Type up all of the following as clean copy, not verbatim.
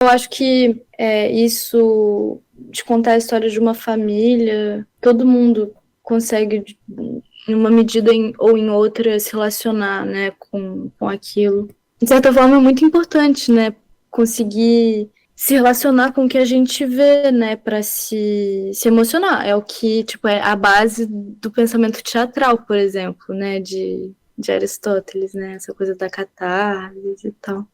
Eu acho que isso de contar a história de uma família, todo mundo consegue, em uma medida ou em outra, se relacionar, né, com aquilo. De certa forma, é muito importante, né, conseguir se relacionar com o que a gente vê, né, para se emocionar. É o que, tipo, é a base do pensamento teatral, por exemplo, né, de Aristóteles, né, essa coisa da catarse e tal.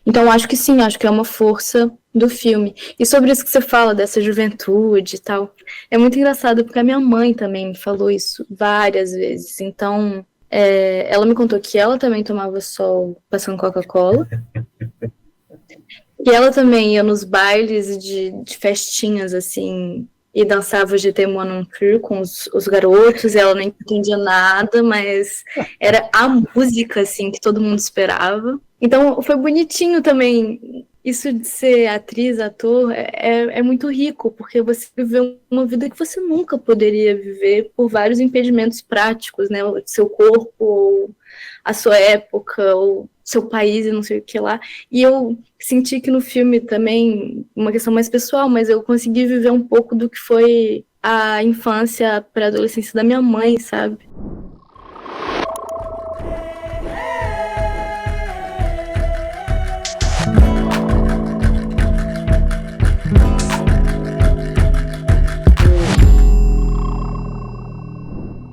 Então, acho que sim, acho que é uma força do filme. E sobre isso que você fala, dessa juventude e tal, é muito engraçado, porque a minha mãe também me falou isso várias vezes. Então, ela me contou que ela também tomava sol passando Coca-Cola, e ela também ia nos bailes de festinhas, assim, e dançava GT Mon Cru com os garotos, e ela nem entendia nada, mas era a música, assim, que todo mundo esperava. Então, foi bonitinho também. Isso de ser atriz, ator, é muito rico, porque você viveu uma vida que você nunca poderia viver por vários impedimentos práticos, né? O seu corpo, ou a sua época, ou seu país e não sei o que lá. E eu senti que no filme também, uma questão mais pessoal, mas eu consegui viver um pouco do que foi a infância para adolescência da minha mãe, sabe?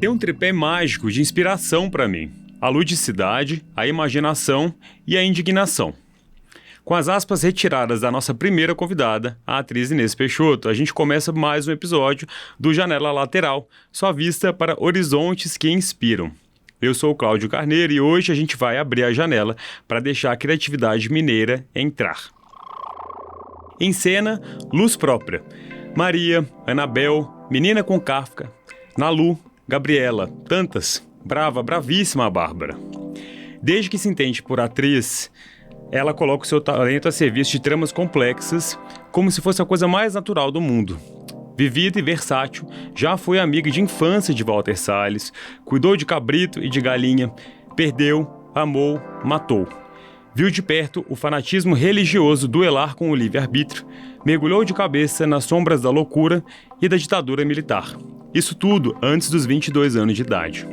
Tem um tripé mágico de inspiração para mim: a ludicidade, a imaginação e a indignação. Com as aspas retiradas da nossa primeira convidada, a atriz Inês Peixoto, a gente começa mais um episódio do Janela Lateral, sua vista para horizontes que inspiram. Eu sou o Cláudio Carneiro e hoje a gente vai abrir a janela para deixar a criatividade mineira entrar. Em cena, luz própria. Maria, Anabel, Menina com Kafka, Nalu, Gabriela, tantas. Brava, bravíssima a Bárbara. Desde que se entende por atriz, ela coloca o seu talento a serviço de tramas complexas, como se fosse a coisa mais natural do mundo. Vivida e versátil, já foi amiga de infância de Walter Salles, cuidou de cabrito e de galinha, perdeu, amou, matou. Viu de perto o fanatismo religioso duelar com o livre-arbítrio, mergulhou de cabeça nas sombras da loucura e da ditadura militar. Isso tudo antes dos 22 anos de idade.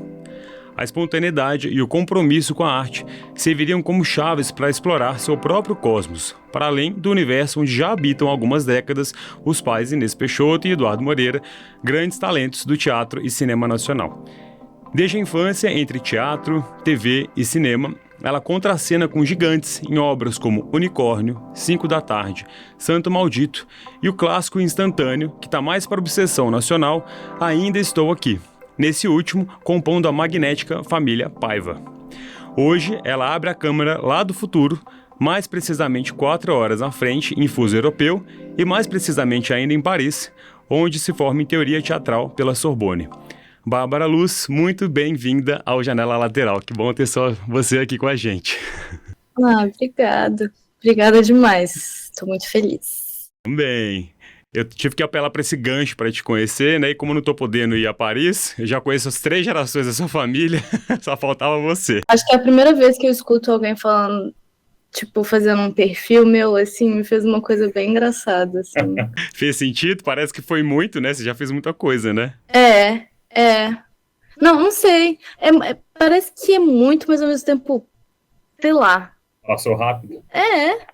A espontaneidade e o compromisso com a arte serviriam como chaves para explorar seu próprio cosmos, para além do universo onde já habitam há algumas décadas os pais Inês Peixoto e Eduardo Moreira, grandes talentos do teatro e cinema nacional. Desde a infância, entre teatro, TV e cinema, ela contracena com gigantes em obras como Unicórnio, 5 da Tarde, Santo Maldito e o clássico instantâneo, que está mais para obsessão nacional, Ainda Estou Aqui. Nesse último, compondo a magnética família Paiva. Hoje, ela abre a câmera lá do futuro, mais precisamente 4 horas à frente, em fuso europeu, e mais precisamente ainda em Paris, onde se forma em teoria teatral pela Sorbonne. Bárbara Luz, muito bem-vinda ao Janela Lateral. Que bom ter só você aqui com a gente. Obrigada. Obrigada demais. Estou muito feliz. Também. Eu tive que apelar para esse gancho para te conhecer, né? E como eu não tô podendo ir a Paris, eu já conheço as 3 gerações da sua família, só faltava você. Acho que é a primeira vez que eu escuto alguém falando, tipo, fazendo um perfil meu, assim, me fez uma coisa bem engraçada, assim. Fez sentido? Parece que foi muito, né? Você já fez muita coisa, né? Não sei. Parece que é muito, mas ao mesmo tempo, sei lá. Passou rápido.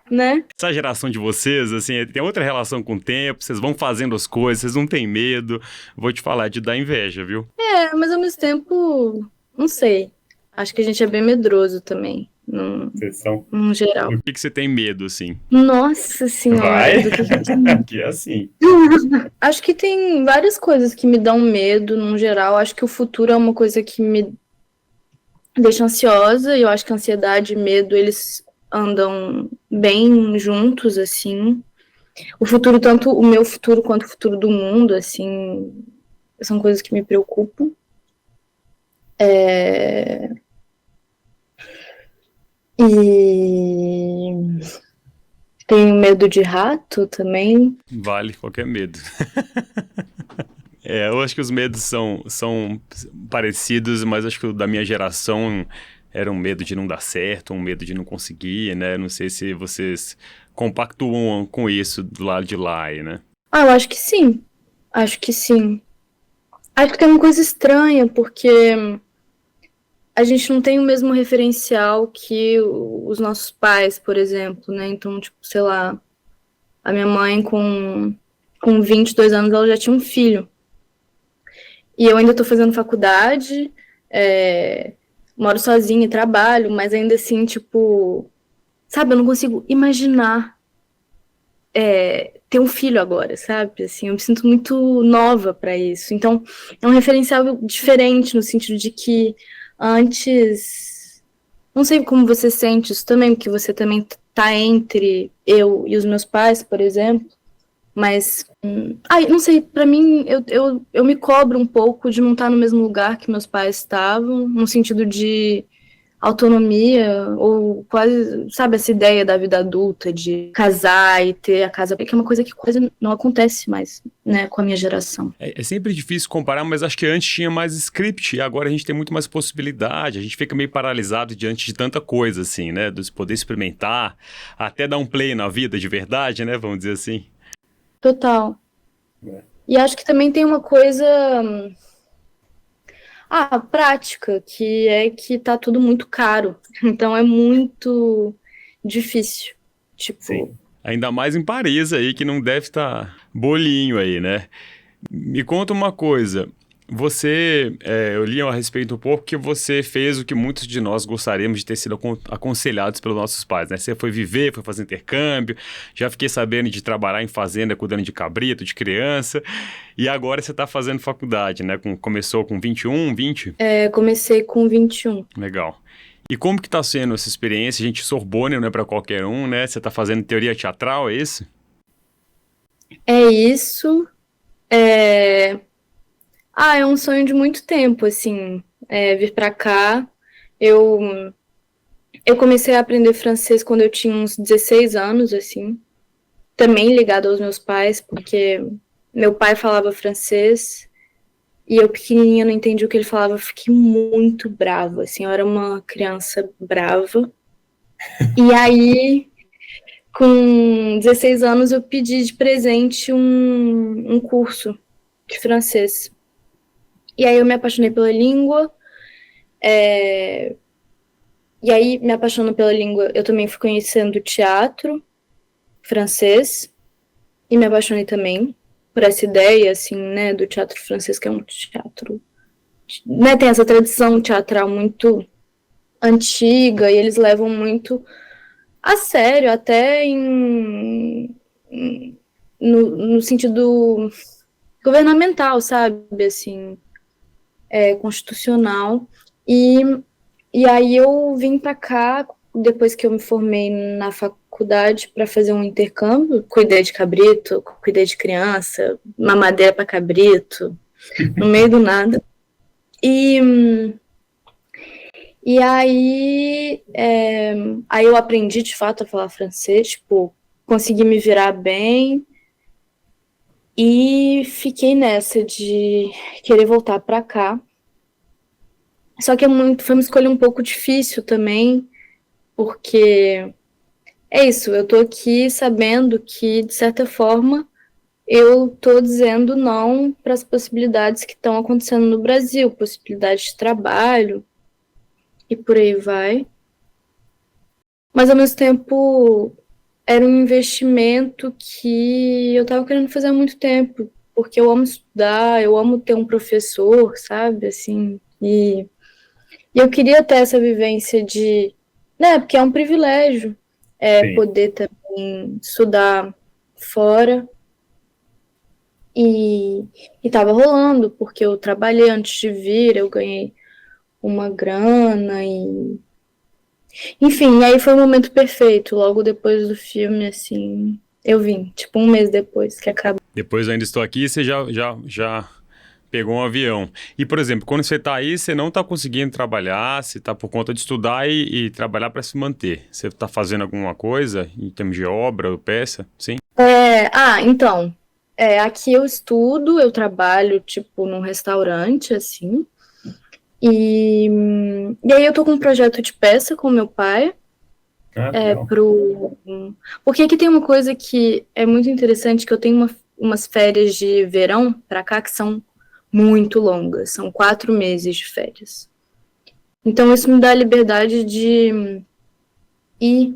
Né? Essa geração de vocês, assim, tem outra relação com o tempo, vocês vão fazendo as coisas, vocês não têm medo. Vou te falar de dar inveja, viu? Mas ao mesmo tempo, não sei. Acho que a gente é bem medroso também, Vocês são. no geral. Do que você tem medo, assim? Nossa senhora, Vai. do que a gente... Que é assim. Acho que tem várias coisas que me dão medo, no geral. Acho que o futuro é uma coisa que me deixa ansiosa, e eu acho que ansiedade e medo, eles andam bem juntos, assim. O futuro, tanto o meu futuro quanto o futuro do mundo, assim, são coisas que me preocupam. E tenho medo de rato também. Vale qualquer medo. Eu acho que os medos são parecidos, mas acho que o da minha geração era um medo de não dar certo, um medo de não conseguir, né? Não sei se vocês compactuam com isso do lado de lá aí, né? Ah, eu acho que sim. Acho que sim. Acho que é uma coisa estranha, porque a gente não tem o mesmo referencial que os nossos pais, por exemplo, né? Então, tipo, sei lá, a minha mãe com 22 anos, ela já tinha um filho. E eu ainda tô fazendo faculdade, moro sozinha e trabalho, mas ainda assim, tipo, sabe, eu não consigo imaginar ter um filho agora, sabe? Assim, eu me sinto muito nova para isso. Então, é um referencial diferente no sentido de que antes, não sei como você sente isso também, porque você também tá entre eu e os meus pais, por exemplo, mas, não sei, para mim, eu me cobro um pouco de não estar no mesmo lugar que meus pais estavam, no sentido de autonomia, ou quase, sabe, essa ideia da vida adulta, de casar e ter a casa, que é uma coisa que quase não acontece mais, né, com a minha geração. É sempre difícil comparar, mas acho que antes tinha mais script e agora a gente tem muito mais possibilidade. A gente fica meio paralisado diante de tanta coisa, assim, né? De poder experimentar, até dar um play na vida de verdade, né? Vamos dizer assim. Total. É. E acho que também tem uma coisa prática, que é que tá tudo muito caro. Então é muito difícil. Tipo, Sim. Ainda mais em Paris aí, que não deve estar bolinho aí, né? Me conta uma coisa. Eu li a respeito um pouco que você fez o que muitos de nós gostaríamos de ter sido aconselhados pelos nossos pais, né? Você foi viver, foi fazer intercâmbio, já fiquei sabendo de trabalhar em fazenda, cuidando de cabrito, de criança, e agora você está fazendo faculdade, né? Começou com 21, 20? comecei com 21. Legal. E como que tá sendo essa experiência? Gente, Sorbonne não é para qualquer um, né? Você tá fazendo teoria teatral, é isso? É isso. É um sonho de muito tempo, assim, vir pra cá. Eu comecei a aprender francês quando eu tinha uns 16 anos, assim, também ligado aos meus pais, porque meu pai falava francês e eu pequenininha não entendi o que ele falava, eu fiquei muito brava, assim, eu era uma criança brava. E aí, com 16 anos, eu pedi de presente um curso de francês. E aí eu me apaixonei pela língua, e aí, me apaixonando pela língua, eu também fui conhecendo teatro francês, e me apaixonei também por essa ideia, assim, né, do teatro francês, que é um teatro, né, tem essa tradição teatral muito antiga, e eles levam muito a sério, até no sentido governamental, sabe, assim, constitucional. E aí eu vim para cá, depois que eu me formei na faculdade, para fazer um intercâmbio. Cuidei de cabrito, cuidei de criança, mamadeira para cabrito, no meio do nada. E aí eu aprendi de fato a falar francês, tipo, consegui me virar bem e fiquei nessa de querer voltar para cá. Só que foi uma escolha um pouco difícil também, porque é isso, eu tô aqui sabendo que, de certa forma, eu tô dizendo não para as possibilidades que estão acontecendo no Brasil, possibilidades de trabalho e por aí vai. Mas, ao mesmo tempo, era um investimento que eu tava querendo fazer há muito tempo, porque eu amo estudar, eu amo ter um professor, sabe, assim, e eu queria ter essa vivência né, porque é um privilégio Sim. poder também estudar fora. E tava rolando, porque eu trabalhei antes de vir, eu ganhei uma grana e... Enfim, aí foi o momento perfeito, logo depois do filme, assim, eu vim, tipo, um mês depois que acabou. Depois eu ainda estou aqui e você já pegou um avião. E, por exemplo, quando você está aí, você não está conseguindo trabalhar, você está por conta de estudar e trabalhar para se manter. Você está fazendo alguma coisa em termos de obra ou peça? Sim? Então, aqui eu estudo, eu trabalho, tipo, num restaurante, assim, e aí eu tô com um projeto de peça com meu pai, Ah, legal. Porque aqui tem uma coisa que é muito interessante, que eu tenho umas férias de verão para cá que são muito longas, são 4 meses de férias. Então isso me dá a liberdade de ir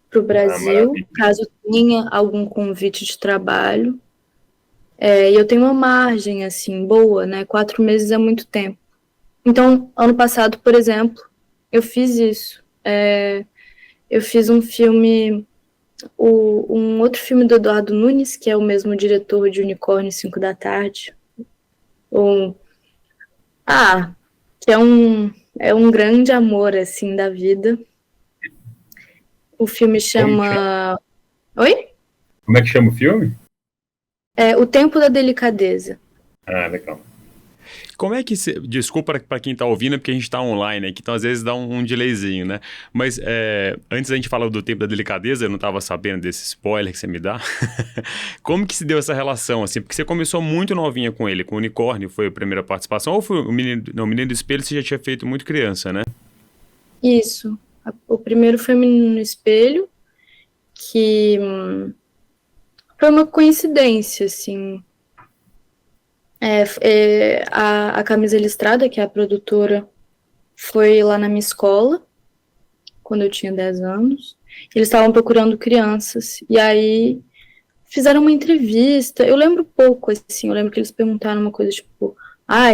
para o Ah, Brasil, maravilha. caso tenha algum convite de trabalho. E eu tenho uma margem, assim, boa, né? 4 meses é muito tempo. Então, ano passado, por exemplo, eu fiz isso. Eu fiz um filme, um outro filme do Eduardo Nunes, que é o mesmo diretor de Unicórnio 5 da tarde. Um, que é um grande amor, assim, da vida. O filme Como que chama? chama... Oi? Como é que chama o filme? O Tempo da Delicadeza. Ah, legal. Como é que desculpa para quem tá ouvindo, é porque a gente tá online aqui, então às vezes dá um delayzinho, né? Mas antes a gente falar do tempo da delicadeza, eu não tava sabendo desse spoiler que você me dá. Como que se deu essa relação, assim? Porque você começou muito novinha com ele, com o Unicórnio, foi a primeira participação, ou foi o Menino, não, o Menino do Espelho você já tinha feito muito criança, né? Isso. O primeiro foi Menino no Espelho, que foi uma coincidência, assim. A Camisa Listrada, que é a produtora, foi lá na minha escola, quando eu tinha 10 anos. Eles estavam procurando crianças. E aí fizeram uma entrevista. Eu lembro pouco, assim. Eu lembro que eles perguntaram uma coisa tipo: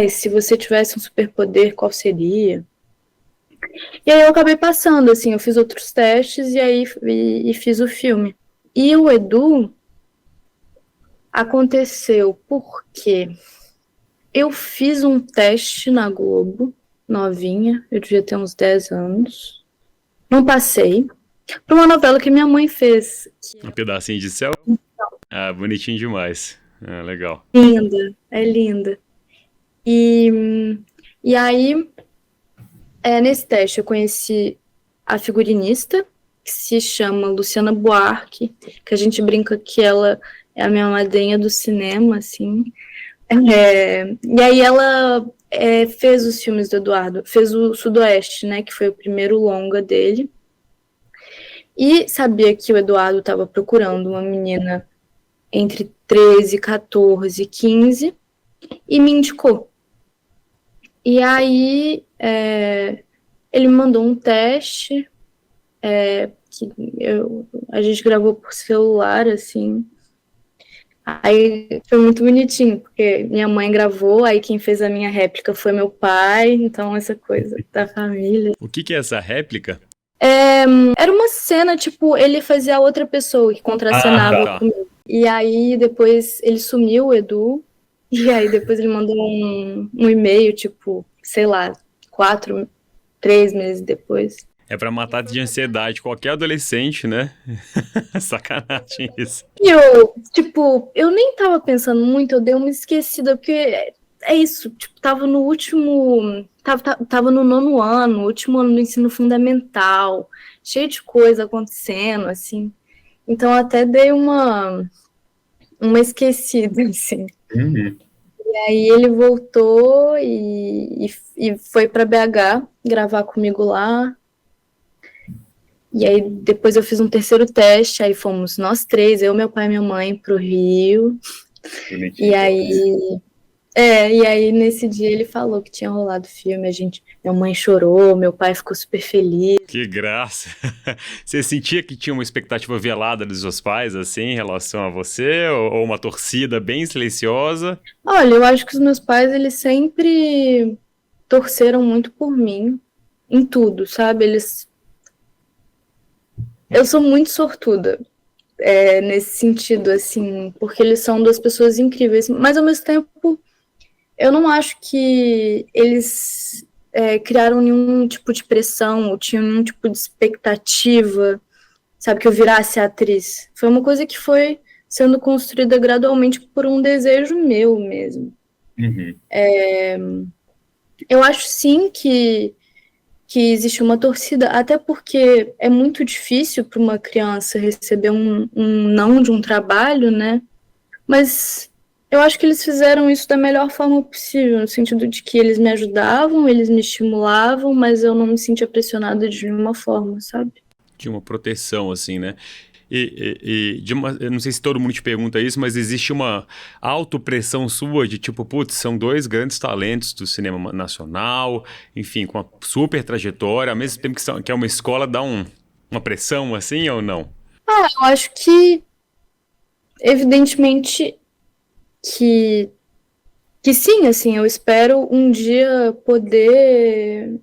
se você tivesse um superpoder, qual seria? E aí eu acabei passando, assim. Eu fiz outros testes e aí fiz o filme. E o Edu aconteceu porque eu fiz um teste na Globo, novinha, eu devia ter uns 10 anos. Não passei. Para uma novela que minha mãe fez. Um pedacinho de céu? Ah, bonitinho demais. Ah, legal. Linda, é linda. E aí, nesse teste, eu conheci a figurinista, que se chama Luciana Buarque, que a gente brinca que ela é a minha madrinha do cinema, assim. E aí ela fez os filmes do Eduardo, fez o Sudoeste, né, que foi o primeiro longa dele, e sabia que o Eduardo estava procurando uma menina entre 13, 14 e 15, e me indicou. E aí ele me mandou um teste, que a gente gravou por celular, assim. Aí foi muito bonitinho, porque minha mãe gravou, aí quem fez a minha réplica foi meu pai, então essa coisa da família. O que é essa réplica? Era uma cena, tipo, ele fazia a outra pessoa que Ah, contracenava tá. comigo. E aí depois ele sumiu, o Edu, e aí depois ele mandou um e-mail, tipo, sei lá, 3 meses depois. É pra matar de ansiedade qualquer adolescente, né? Sacanagem isso. E eu nem tava pensando muito, eu dei uma esquecida, porque é isso, tipo, tava no último, tava no 9º ano, último ano do ensino fundamental, cheio de coisa acontecendo, assim. Então até dei uma esquecida, assim. Uhum. E aí ele voltou e foi para BH gravar comigo lá. E aí depois eu fiz um terceiro teste, aí fomos nós três, eu, meu pai e minha mãe, pro Rio. Bonitinho. E aí nesse dia ele falou que tinha rolado o filme, minha mãe chorou, meu pai ficou super feliz. Que graça. Você sentia que tinha uma expectativa velada dos seus pais, assim, em relação a você? Ou uma torcida bem silenciosa? Olha, eu acho que os meus pais, eles sempre torceram muito por mim, em tudo, sabe? Eu sou muito sortuda, nesse sentido, assim, porque eles são duas pessoas incríveis, mas ao mesmo tempo, eu não acho que eles criaram nenhum tipo de pressão, ou tinham nenhum tipo de expectativa, sabe, que eu virasse atriz. Foi uma coisa que foi sendo construída gradualmente por um desejo meu mesmo. Uhum. Eu acho sim que existe uma torcida, até porque é muito difícil para uma criança receber um não de um trabalho, né? Mas eu acho que eles fizeram isso da melhor forma possível, no sentido de que eles me ajudavam, eles me estimulavam, mas eu não me sentia pressionada de nenhuma forma, sabe? de uma proteção, assim, né? Eu não sei se todo mundo te pergunta isso, mas existe uma autopressão sua de tipo, putz, são dois grandes talentos do cinema nacional, enfim, com uma super trajetória, ao mesmo tempo que é uma escola, dá uma pressão assim ou não? Eu acho que, evidentemente, que, que sim, assim, eu espero um dia poder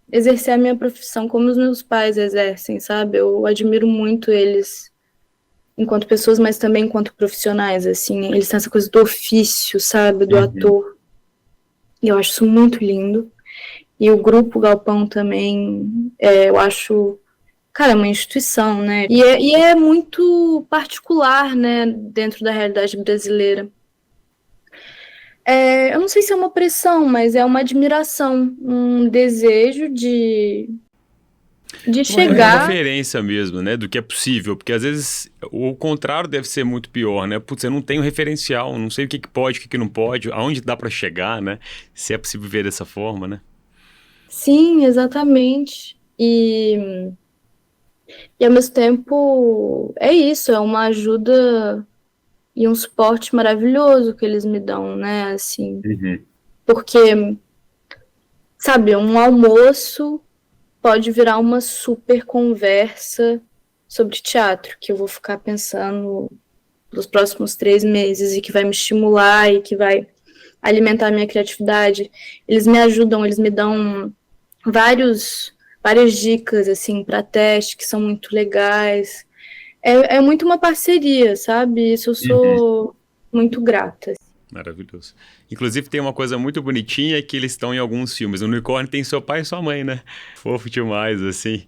exercer a minha profissão como os meus pais exercem, sabe? Eu admiro muito eles enquanto pessoas, mas também enquanto profissionais, assim. Eles têm essa coisa do ofício, sabe? Do ator. E eu acho isso muito lindo. E o Grupo Galpão também, eu acho, cara, uma instituição, né? E é muito particular, né, dentro da realidade brasileira. Eu não sei se é uma pressão, mas é uma admiração, um desejo de Uma chegar. referência mesmo, né, do que é possível, porque às vezes o contrário deve ser muito pior, né? Putz, eu não tenho referencial, não sei o que que pode, o que que não pode, aonde dá pra chegar, né? Se é possível ver dessa forma, né? Sim, exatamente. E ao mesmo tempo é isso, é uma ajuda e um suporte maravilhoso que eles me dão, né? Assim, Uhum. porque, sabe, um almoço pode virar uma super conversa sobre teatro, que eu vou ficar pensando nos próximos 3 meses e que vai me estimular e que vai alimentar a minha criatividade. Eles me ajudam, eles me dão várias dicas assim para teste que são muito legais. É muito uma parceria, sabe? Isso eu Uhum. sou muito grata. Maravilhoso. Inclusive tem uma coisa muito bonitinha que eles estão em alguns filmes. O Unicórnio tem seu pai e sua mãe, né? Fofo demais, assim.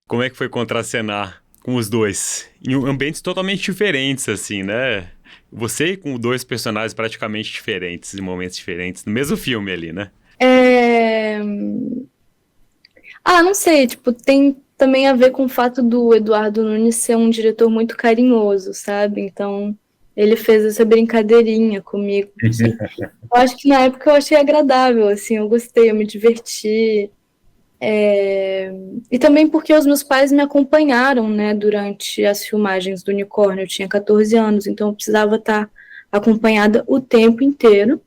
Como é que foi contracenar com os dois? Em ambientes totalmente diferentes, assim, né? Você com dois personagens praticamente diferentes, em momentos diferentes, no mesmo filme ali, né? É... não sei, tipo, tem também a ver com o fato do Eduardo Nunes ser um diretor muito carinhoso, sabe? Então, ele fez essa brincadeirinha comigo. Eu acho que na época eu achei agradável, assim, eu gostei, eu me diverti. E também porque os meus pais me acompanharam, né, durante as filmagens do Unicórnio. Eu tinha 14 anos, então eu precisava estar acompanhada o tempo inteiro.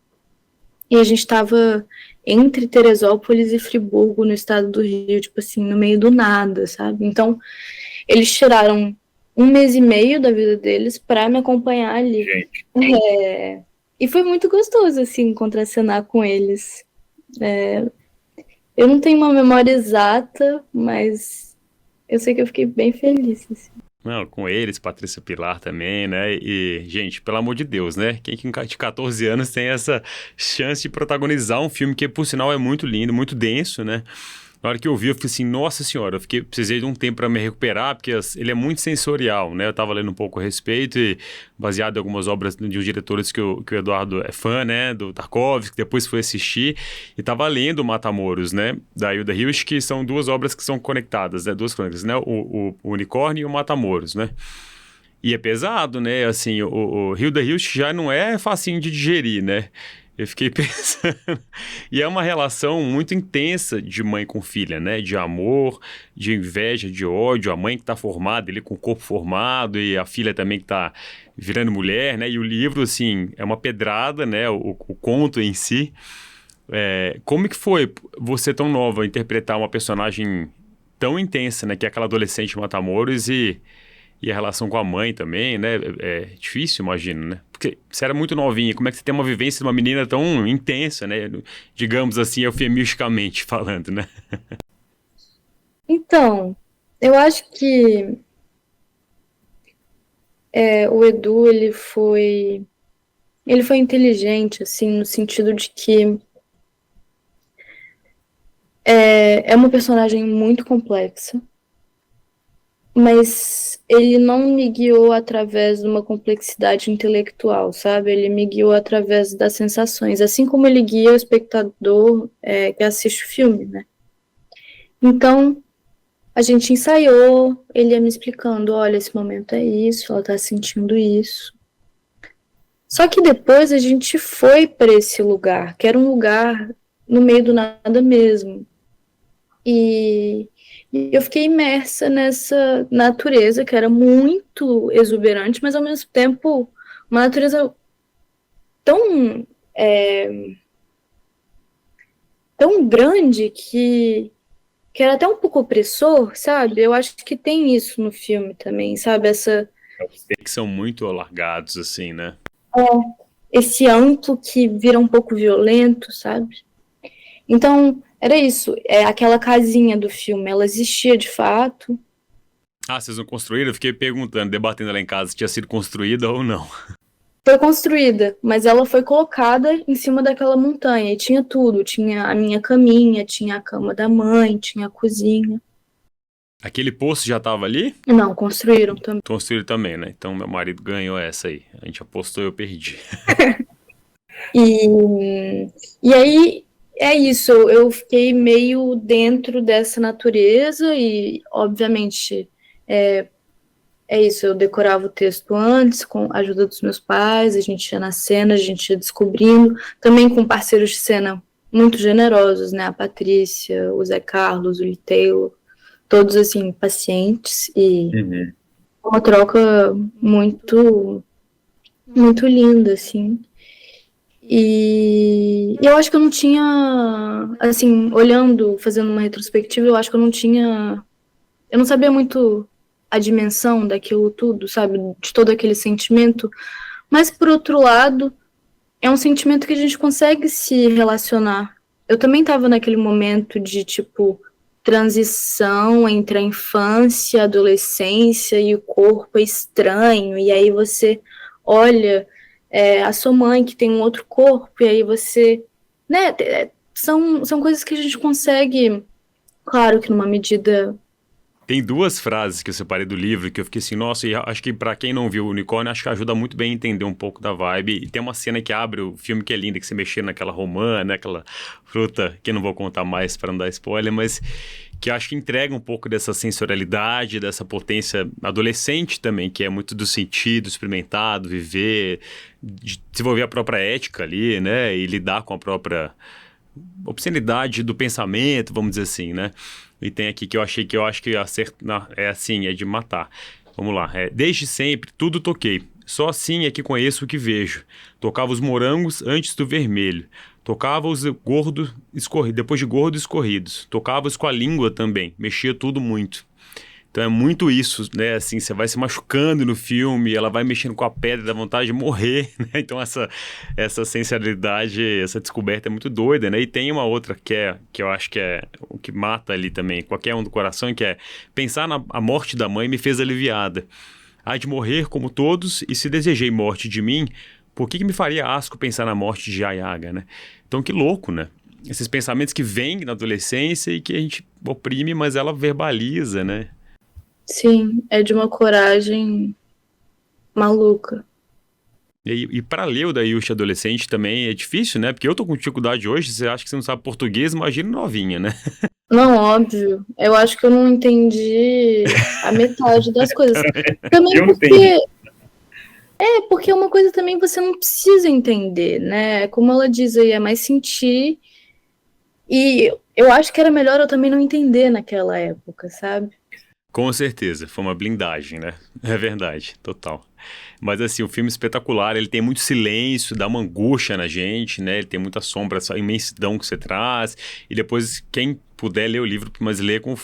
E a gente estava entre Teresópolis e Friburgo, no estado do Rio, tipo assim, no meio do nada, sabe? Então, eles tiraram 1 mês e meio da vida deles para me acompanhar ali. Gente. E foi muito gostoso, assim, contracenar com eles. Eu não tenho uma memória exata, mas eu sei que eu fiquei bem feliz, assim. Não, com eles, Patrícia Pilar também, né? E, gente, pelo amor de Deus, né? Quem de 14 anos tem essa chance de protagonizar um filme que, por sinal, é muito lindo, muito denso, né? Na hora que eu vi, eu falei assim, nossa senhora, precisei de um tempo para me recuperar, porque ele é muito sensorial, né? Eu tava lendo um pouco a respeito, e baseado em algumas obras de uns diretores que o Eduardo é fã, né? Do Tarkovsky, que depois foi assistir, e tava lendo o Matamoros, né? Da Hilda Hilst, que são duas obras que são conectadas, né? Duas crônicas, né? O Unicórnio e o Matamoros, né? E é pesado, né? Assim, o Hilda Hilst já não é facinho de digerir, né? Eu fiquei pensando. E é uma relação muito intensa de mãe com filha, né? De amor, de inveja, de ódio. A mãe que tá formada, ele com o corpo formado, e a filha também que tá virando mulher, né? E o livro, assim, é uma pedrada, né? O conto em si. Como que foi você tão nova interpretar uma personagem tão intensa, né? Que é aquela adolescente Matamoros e a relação com a mãe também, né? É difícil, imagino, né? Porque você era muito novinha, como é que você tem uma vivência de uma menina tão intensa, né? Digamos assim, eufemisticamente falando, né? Então, eu acho que o Edu, ele foi inteligente, assim, no sentido de que é uma personagem muito complexa, mas ele não me guiou através de uma complexidade intelectual, sabe? Ele me guiou através das sensações, assim como ele guia o espectador que assiste o filme, né? Então, a gente ensaiou, ele ia me explicando, olha, esse momento é isso, ela tá sentindo isso. Só que depois a gente foi para esse lugar, que era um lugar no meio do nada mesmo. E E eu fiquei imersa nessa natureza que era muito exuberante, mas ao mesmo tempo uma natureza tão, tão grande que era até um pouco opressor, sabe? Eu acho que tem isso no filme também, sabe? Que são muito alargados, assim, né? Esse amplo que vira um pouco violento, sabe? Então, era isso. Aquela casinha do filme, ela existia de fato. Ah, vocês não construíram? Eu fiquei perguntando, debatendo lá em casa se tinha sido construída ou não. Foi construída, mas ela foi colocada em cima daquela montanha. E tinha tudo. Tinha a minha caminha, tinha a cama da mãe, tinha a cozinha. Aquele poço já tava ali? Não, construíram também. Construíram também, né? Então meu marido ganhou essa aí. A gente apostou e eu perdi. E aí, é isso. Eu fiquei meio dentro dessa natureza e, obviamente, é isso. Eu decorava o texto antes, com a ajuda dos meus pais. A gente ia na cena, a gente ia descobrindo. Também com parceiros de cena muito generosos, né? A Patrícia, o Zé Carlos, o Lee Taylor. Todos, assim, pacientes e Uhum. uma troca muito, muito linda, assim. E eu acho que eu não tinha, assim, olhando, fazendo uma retrospectiva, eu acho que eu não sabia muito a dimensão daquilo tudo, sabe, de todo aquele sentimento, mas por outro lado, é um sentimento que a gente consegue se relacionar. Eu também estava naquele momento de, tipo, transição entre a infância, a adolescência e o corpo é estranho, e aí você olha a sua mãe que tem um outro corpo, e aí você, né, são coisas que a gente consegue, claro que numa medida. Tem duas frases que eu separei do livro que eu fiquei assim, nossa, e acho que pra quem não viu o Unicórnio, acho que ajuda muito bem a entender um pouco da vibe. E tem uma cena que abre o filme que é linda, que você mexer naquela romã, né, aquela fruta, que eu não vou contar mais pra não dar spoiler, mas que eu acho que entrega um pouco dessa sensorialidade, dessa potência adolescente também, que é muito do sentido, experimentado, viver, de desenvolver a própria ética ali, né, e lidar com a própria obscenidade do pensamento, vamos dizer assim, né? E tem aqui que eu acho que é assim, é de matar. Vamos lá. Desde sempre, tudo toquei. Só assim é que conheço o que vejo. Tocava os morangos antes do vermelho. Tocava os gordos escorridos, depois de gordos escorridos. Tocava-os com a língua também. Mexia tudo muito. Então é muito isso, né? Assim, você vai se machucando no filme, ela vai mexendo com a pedra, dá vontade de morrer, né? Então essa sensibilidade, essa descoberta é muito doida, né? E tem uma outra que eu acho que é o que mata ali também, qualquer um do coração, que é pensar na a morte da mãe me fez aliviada. Há de morrer como todos, e se desejei morte de mim, por que me faria asco pensar na morte de Ayaga, né? Então que louco, né? Esses pensamentos que vêm na adolescência e que a gente oprime, mas ela verbaliza, né? Sim, é de uma coragem maluca. E para ler o da Yusha adolescente também é difícil, né? Porque eu tô com dificuldade hoje, você acha que você não sabe português, imagina novinha, né? Não, óbvio. Eu acho que eu não entendi a metade das coisas. Também Eu não entendi. porque é uma coisa também você não precisa entender, né? Como ela diz aí, é mais sentir. E eu acho que era melhor eu também não entender naquela época, sabe? Com certeza, foi uma blindagem, né? É verdade, total. Mas assim, o filme é espetacular, ele tem muito silêncio, dá uma angústia na gente, né? Ele tem muita sombra, essa imensidão que você traz. E depois, quem puder ler o livro, mas lê com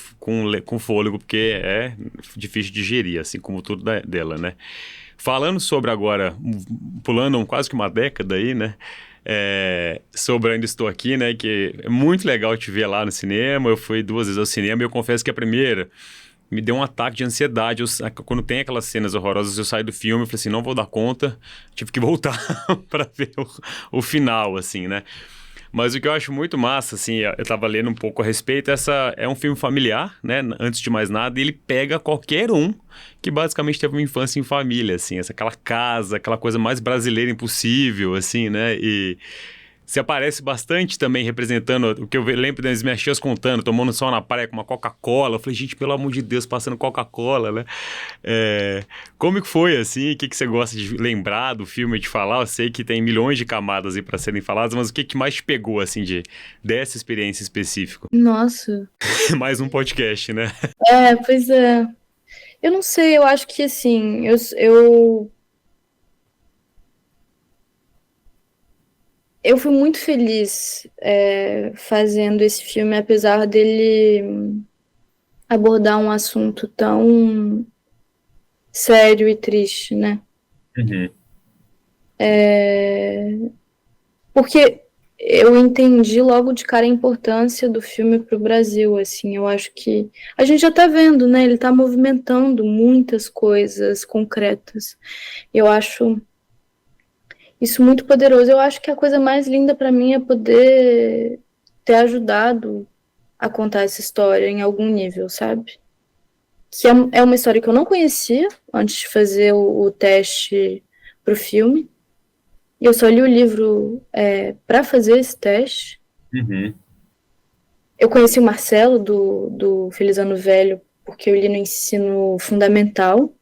fôlego, porque é difícil de digerir, assim como tudo dela, né? Falando sobre agora, pulando quase que uma década aí, né? Sobre Ainda Estou Aqui, né? Que é muito legal te ver lá no cinema. Eu fui 2 vezes ao cinema e eu confesso que a primeira me deu um ataque de ansiedade. Quando tem aquelas cenas horrorosas, eu saio do filme e falei assim, não vou dar conta. Tive que voltar para ver o final, assim, né? Mas o que eu acho muito massa, assim, eu tava lendo um pouco a respeito, é um filme familiar, né? Antes de mais nada, e ele pega qualquer um que basicamente teve uma infância em família, assim, aquela casa, aquela coisa mais brasileira impossível, assim, né? E Você aparece bastante também representando o que eu lembro das minhas tias contando, tomando sol na praia com uma Coca-Cola. Eu falei, gente, pelo amor de Deus, passando Coca-Cola, né? Como que foi, assim? O que você gosta de lembrar do filme, de falar? Eu sei que tem milhões de camadas aí para serem faladas, mas o que mais te pegou, assim, dessa experiência específica? Nossa. Mais um podcast, né? Pois é. Eu não sei, eu acho que assim, eu fui muito feliz fazendo esse filme, apesar dele abordar um assunto tão sério e triste, né? Uhum. Porque eu entendi logo de cara a importância do filme para o Brasil, assim, eu acho que a gente já está vendo, né? Ele está movimentando muitas coisas concretas. Eu acho isso muito poderoso. Eu acho que a coisa mais linda para mim é poder ter ajudado a contar essa história em algum nível, sabe? Que é uma história que eu não conhecia antes de fazer o teste pro filme. E eu só li o livro para fazer esse teste. Uhum. Eu conheci o Marcelo do Feliz Ano Velho porque eu li no ensino fundamental.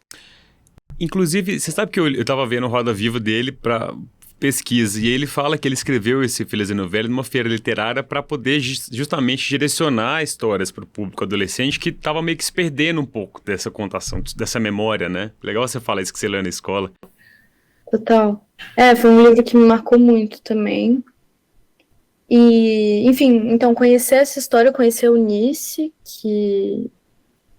Inclusive, você sabe que eu tava vendo o Roda Viva dele pra pesquisa, e ele fala que ele escreveu esse Feliz Ano Velho numa feira literária para poder justamente direcionar histórias para o público adolescente que tava meio que se perdendo um pouco dessa contação, dessa memória, né? Legal você falar isso que você leu na escola. Total. Foi um livro que me marcou muito também. E, enfim, então conhecer essa história, conhecer a Eunice, que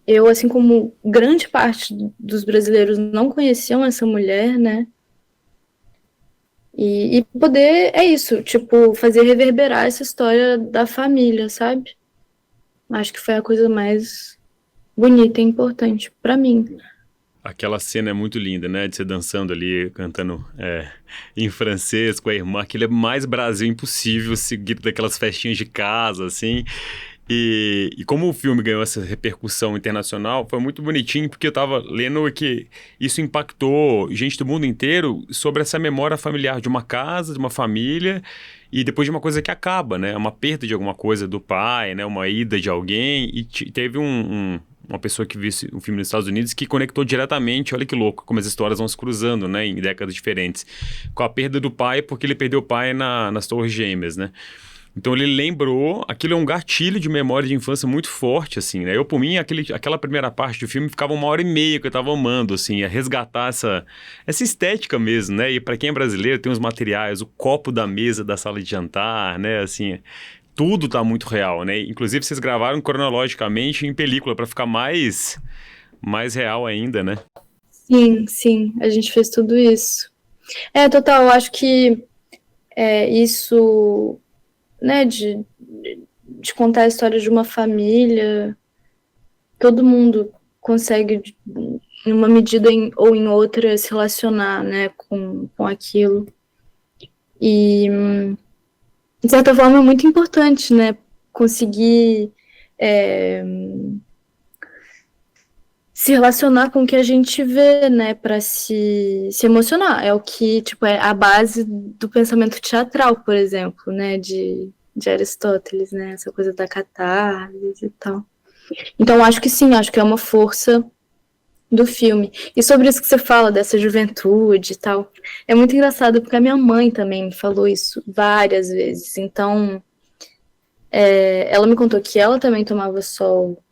eu, assim como grande parte dos brasileiros não conheciam essa mulher, né? E poder, é isso, tipo, fazer reverberar essa história da família, sabe? Acho que foi a coisa mais bonita e importante pra mim. Aquela cena é muito linda, né? De você dançando ali, cantando em francês com a irmã. Aquilo é mais Brasil impossível, seguido daquelas festinhas de casa, assim. E como o filme ganhou essa repercussão internacional, foi muito bonitinho, porque eu tava lendo que isso impactou gente do mundo inteiro sobre essa memória familiar de uma casa, de uma família, e depois de uma coisa que acaba, né? Uma perda de alguma coisa do pai, né? Uma ida de alguém, e teve uma pessoa que viu um filme nos Estados Unidos que conectou diretamente, olha que louco, como as histórias vão se cruzando, né? Em décadas diferentes. Com a perda do pai, porque ele perdeu o pai nas Torres Gêmeas, né? Então ele lembrou, aquilo é um gatilho de memória de infância muito forte, assim, né? Eu, por mim, aquela primeira parte do filme ficava 1h30 que eu tava amando, assim, a resgatar essa estética mesmo, né? E para quem é brasileiro, tem os materiais, o copo da mesa da sala de jantar, né? Assim, tudo tá muito real, né? Inclusive, vocês gravaram cronologicamente em película para ficar mais real ainda, né? Sim, a gente fez tudo isso. Total, eu acho que isso, né, de contar a história de uma família, todo mundo consegue, em uma medida ou em outra, se relacionar, né, com aquilo. E, de certa forma, é muito importante, né, conseguir se relacionar com o que a gente vê, né, para se emocionar. É o que, tipo, é a base do pensamento teatral, por exemplo, né, de Aristóteles, né, essa coisa da catarse e tal. Então, acho que sim, acho que é uma força do filme. E sobre isso que você fala, dessa juventude e tal, é muito engraçado, porque a minha mãe também me falou isso várias vezes. Então, ela me contou que ela também tomava sol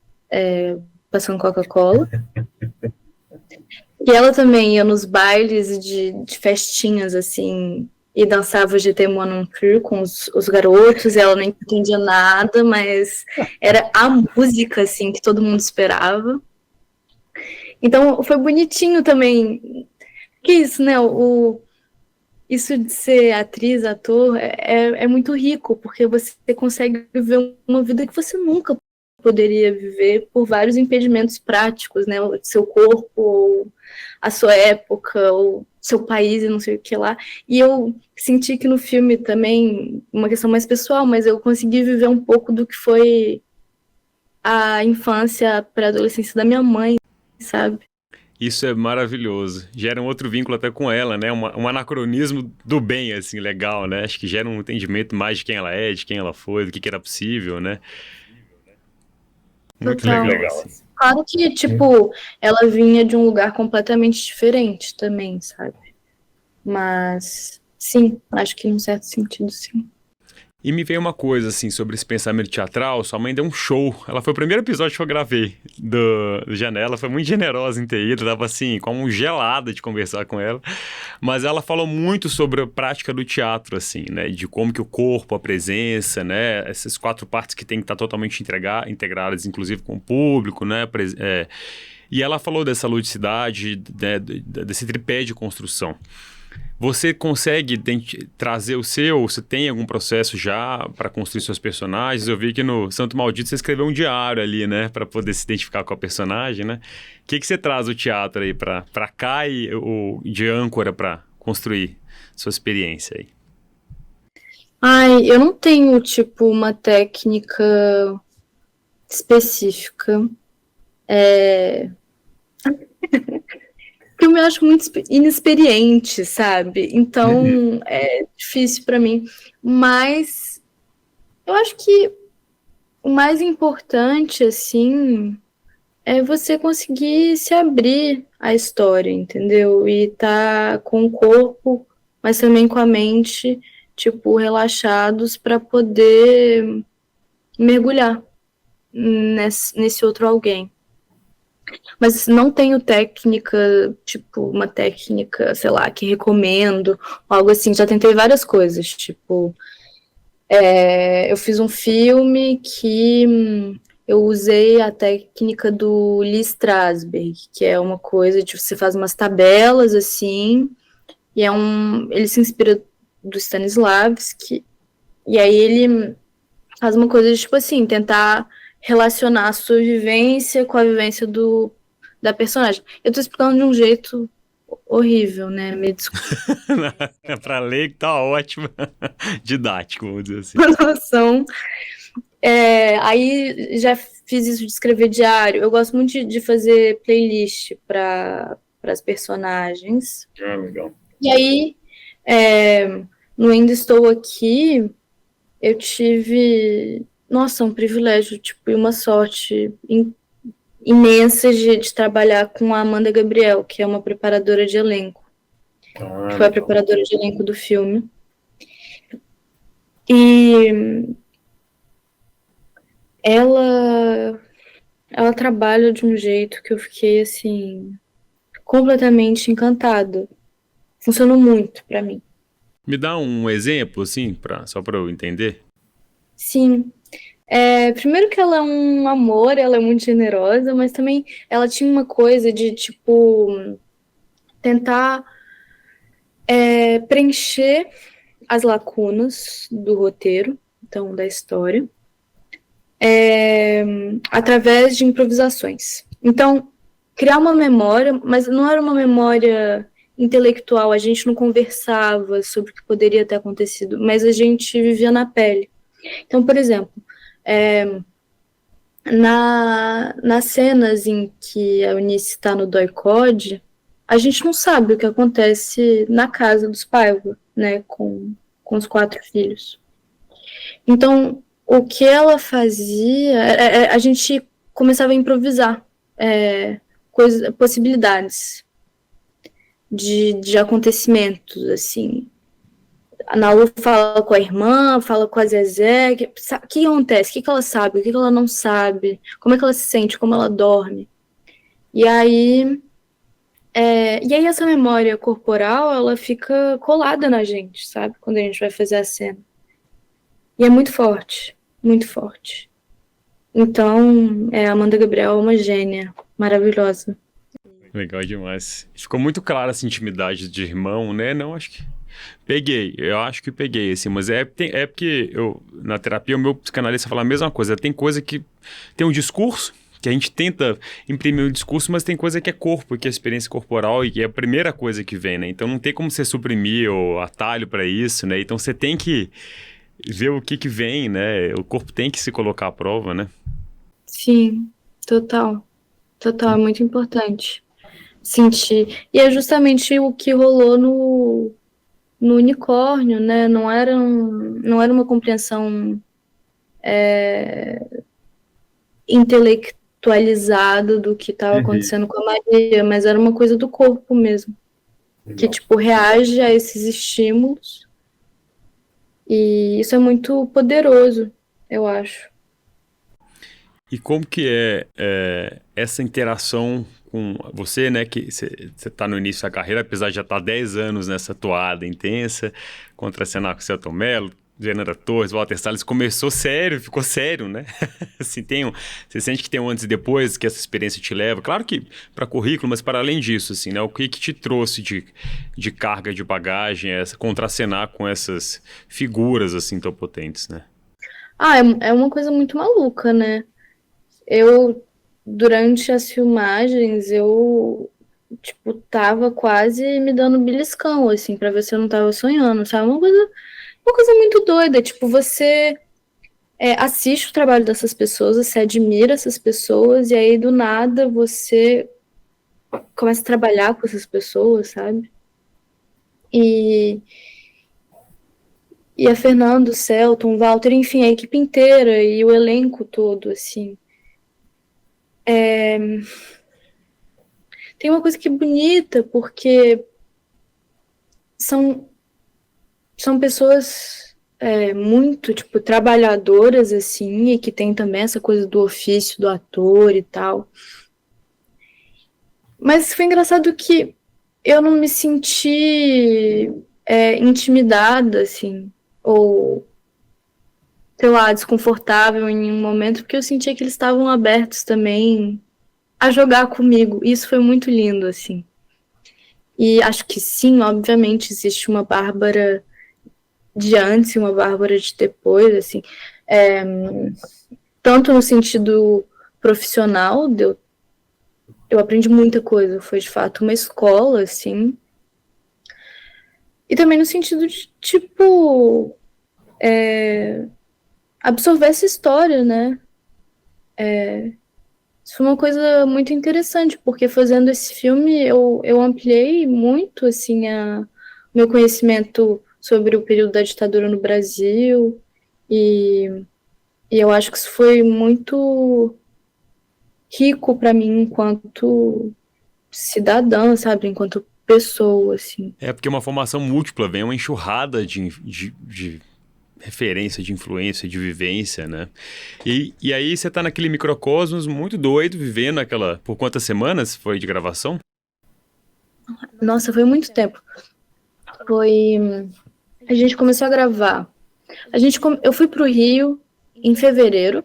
passando Coca-Cola, e ela também ia nos bailes de festinhas, assim, e dançava GT Mon Cru com os garotos, e ela nem entendia nada, mas era a música, assim, que todo mundo esperava. Então, foi bonitinho também. Que isso, né? Isso de ser atriz, ator, é muito rico, porque você consegue viver uma vida que você nunca poderia viver por vários impedimentos práticos, né? O seu corpo, ou a sua época, ou seu país e não sei o que lá. E eu senti que no filme também, uma questão mais pessoal, mas eu consegui viver um pouco do que foi a infância, a pré-adolescência da minha mãe, sabe? Isso é maravilhoso. Gera um outro vínculo até com ela, né? Um anacronismo do bem, assim, legal, né? Acho que gera um entendimento mais de quem ela é, de quem ela foi, do que era possível, né? Muito Total. legal, Legal. assim. Claro que, tipo, ela vinha de um lugar completamente diferente também, sabe? Mas, sim, acho que num certo sentido, sim. E me veio uma coisa, assim, sobre esse pensamento teatral. Sua mãe deu um show. Ela foi o primeiro episódio que eu gravei do Janela. Foi muito generosa em ter ido. Tava, assim, como gelada de conversar com ela. Mas ela falou muito sobre a prática do teatro, assim, né? De como que o corpo, a presença, né? Essas 4 partes que tem que estar totalmente integradas, inclusive com o público, né? E ela falou dessa ludicidade, né? Desse tripé de construção. Você consegue trazer o seu? Você tem algum processo já para construir seus personagens? Eu vi que no Santo Maldito você escreveu um diário ali, né? Para poder se identificar com a personagem, né? O que você traz do teatro aí para cá e de âncora para construir sua experiência aí? Ai, eu não tenho, tipo, uma técnica específica. Porque eu me acho muito inexperiente, sabe? Então, é difícil para mim. Mas eu acho que o mais importante, assim, é você conseguir se abrir à história, entendeu? E tá com o corpo, mas também com a mente, tipo, relaxados para poder mergulhar nesse outro alguém. Mas não tenho técnica, tipo, uma técnica, sei lá, que recomendo, algo assim. Já tentei várias coisas, tipo, eu fiz um filme que eu usei a técnica do Lee Strasberg, que é uma coisa de você faz umas tabelas assim, e ele se inspira do Stanislavski, e aí ele faz uma coisa de, tipo assim, tentar relacionar a sua vivência com a vivência da personagem. Eu tô explicando de um jeito horrível, né? Me desculpa Para ler tá ótimo. Didático, vamos dizer assim. a noção. Aí já fiz isso de escrever diário. Eu gosto muito de fazer playlist para as personagens. Ah, legal. E aí, no Ainda Estou Aqui, eu tive, nossa, um privilégio, tipo, e uma sorte imensa de trabalhar com a Amanda Gabriel, que é uma preparadora de elenco. Ah, Foi a legal. preparadora de elenco do filme. E ela trabalha de um jeito que eu fiquei, assim, completamente encantada. Funcionou muito para mim. Me dá um exemplo, assim, só para eu entender. Sim. Primeiro que ela é um amor, ela é muito generosa, mas também ela tinha uma coisa de, tipo, tentar preencher as lacunas do roteiro, então, da história, através de improvisações. Então, criar uma memória, mas não era uma memória intelectual, a gente não conversava sobre o que poderia ter acontecido, mas a gente vivia na pele. Então, por exemplo, nas cenas em que a Eunice está no DOI-CODE, a gente não sabe o que acontece na casa dos Paiva, né, com os 4 filhos. Então, o que ela fazia, a gente começava a improvisar possibilidades de acontecimentos, assim. A Nalu fala com a irmã, fala com a Zezé, o que acontece? O que ela sabe? O que ela não sabe? Como é que ela se sente? Como ela dorme? E aí essa memória corporal, ela fica colada na gente, sabe? Quando a gente vai fazer a cena. E é muito forte, muito forte. Então, a Amanda Gabriel é uma gênia, maravilhosa. Legal demais. Ficou muito clara essa intimidade de irmão, né? Não, acho que... eu acho que peguei, assim, mas é porque na terapia o meu psicanalista fala a mesma coisa. Tem coisa que tem um discurso, que a gente tenta imprimir um discurso, mas tem coisa que é corpo, que é experiência corporal e que é a primeira coisa que vem, né? Então não tem como você suprimir o atalho para isso, né? Então você tem que ver o que vem, né? O corpo tem que se colocar à prova, né? Sim, total. Total, é muito importante. sentir. E é justamente o que rolou no Unicórnio, né? Não era uma compreensão intelectualizada do que estava Uhum. acontecendo com a Maria, mas era uma coisa do corpo mesmo, que, Legal. tipo, reage a esses estímulos. E isso é muito poderoso, eu acho. E como que é essa interação com você, né, que você está no início da carreira, apesar de já estar 10 anos nessa toada intensa, contracenar com o Selton Mello, Fernanda Torres, Walter Salles, começou sério, ficou sério, né? Assim, você sente que tem um antes e depois, que essa experiência te leva, claro que para currículo, mas para além disso, assim, né, o que te trouxe de carga, de bagagem, essa contracenar com essas figuras, assim, tão potentes, né? Ah, é uma coisa muito maluca, né? Eu, durante as filmagens, tipo, tava quase me dando beliscão, assim, pra ver se eu não tava sonhando, sabe? Uma coisa muito doida. Tipo, você assiste o trabalho dessas pessoas, você admira essas pessoas, e aí, do nada, você começa a trabalhar com essas pessoas, sabe? E, e a Fernando, o Celton, o Walter, enfim, a equipe inteira e o elenco todo, assim. Tem uma coisa que é bonita, porque são, são pessoas muito, tipo, trabalhadoras, assim, e que tem também essa coisa do ofício do ator e tal. Mas foi engraçado que eu não me senti intimidada, assim, ou, sei lá, desconfortável em nenhum momento, porque eu sentia que eles estavam abertos também a jogar comigo. Isso foi muito lindo, assim. E acho que sim, obviamente, existe uma Bárbara de antes e uma Bárbara de depois, assim. É, tanto no sentido profissional, eu aprendi muita coisa, foi de fato uma escola, assim. E também no sentido de, tipo, absorver essa história, né? Isso foi uma coisa muito interessante, porque fazendo esse filme eu ampliei muito, assim, meu conhecimento sobre o período da ditadura no Brasil, e, e eu acho que isso foi muito rico para mim enquanto cidadã, sabe? Enquanto pessoa, assim. É porque é uma formação múltipla, vem uma enxurrada de referência, de influência, de vivência, né? E aí você tá naquele microcosmos muito doido, vivendo aquela... Por quantas semanas foi de gravação? Nossa, foi muito tempo. Foi. A gente começou a gravar. Eu fui pro Rio em fevereiro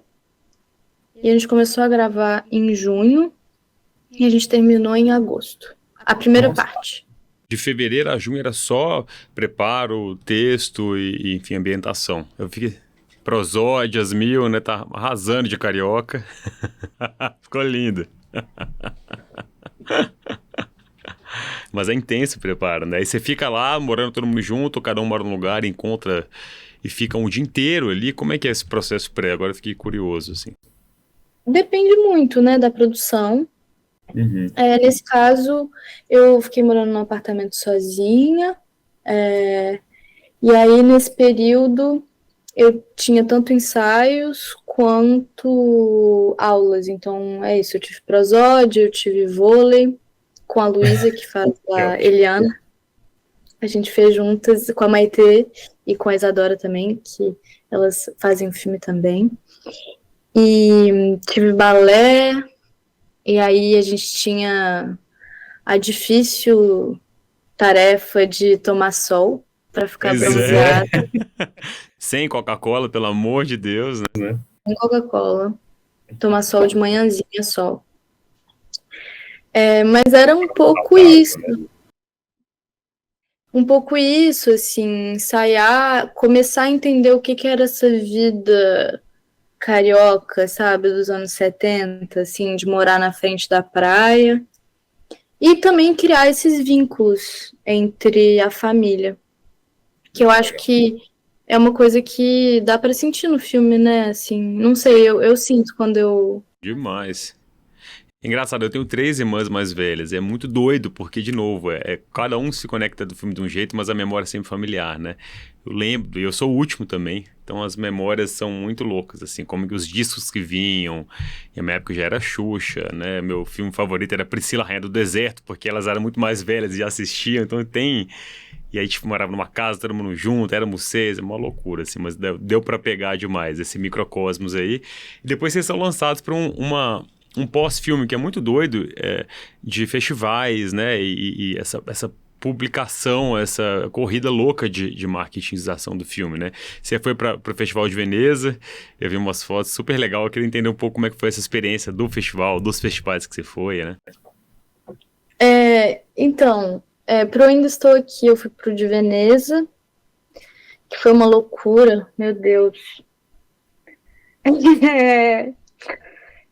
e a gente começou a gravar em junho e a gente terminou em agosto. A primeira Nossa. parte. De fevereiro a junho era só preparo, texto enfim, ambientação. Eu fiquei... Prosódias, mil, né? Tá arrasando de carioca. Ficou lindo. Mas é intenso o preparo, né? Aí você fica lá, morando todo mundo junto, cada um mora num lugar, encontra e fica um dia inteiro ali. Como é que é esse processo pré? Agora eu fiquei curioso, assim. Depende muito, né, da produção. Uhum. Nesse caso, eu fiquei morando num apartamento sozinha. E aí, nesse período, eu tinha tanto ensaios quanto aulas. Então, é isso. Eu tive prosódia, eu tive vôlei com a Luísa, que faz Que a ótimo. Eliana. A gente fez juntas com a Maitê e com a Isadora também, que elas fazem o filme também. E tive balé, e aí a gente tinha a difícil tarefa de tomar sol para ficar Pois é. bronzeada Sem Coca-Cola, pelo amor de Deus, né? com Coca-Cola. Tomar sol de manhãzinha só. Mas era Saudável, né? um pouco isso, assim, ensaiar, começar a entender o que que era essa vida carioca, sabe, dos anos 70, assim, de morar na frente da praia. E também criar esses vínculos entre a família, que eu acho que é uma coisa que dá para sentir no filme, né? Assim, não sei, eu sinto quando eu Demais. Engraçado, eu tenho 3 irmãs mais velhas. É muito doido, porque, de novo, cada um se conecta do filme de um jeito, mas a memória é sempre familiar, né? Eu lembro, e eu sou o último também, então as memórias são muito loucas, assim, como que os discos que vinham. E a minha época já era Xuxa, né? Meu filme favorito era Priscila, Rainha do Deserto, porque elas eram muito mais velhas e assistiam, então tem. E aí, tipo, morava numa casa, todo mundo junto, éramos 6, é uma loucura, assim, mas deu pra pegar demais esse microcosmos aí. E depois vocês são lançados pra um pós-filme que é muito doido, de festivais, né? E essa publicação, essa corrida louca de marketingização do filme, né? Você foi para o Festival de Veneza, eu vi umas fotos super legal, eu queria entender um pouco como é que foi essa experiência do festival, dos festivais que você foi, né? Então, pro Ainda Estou Aqui, eu fui pro de Veneza, que foi uma loucura, meu Deus.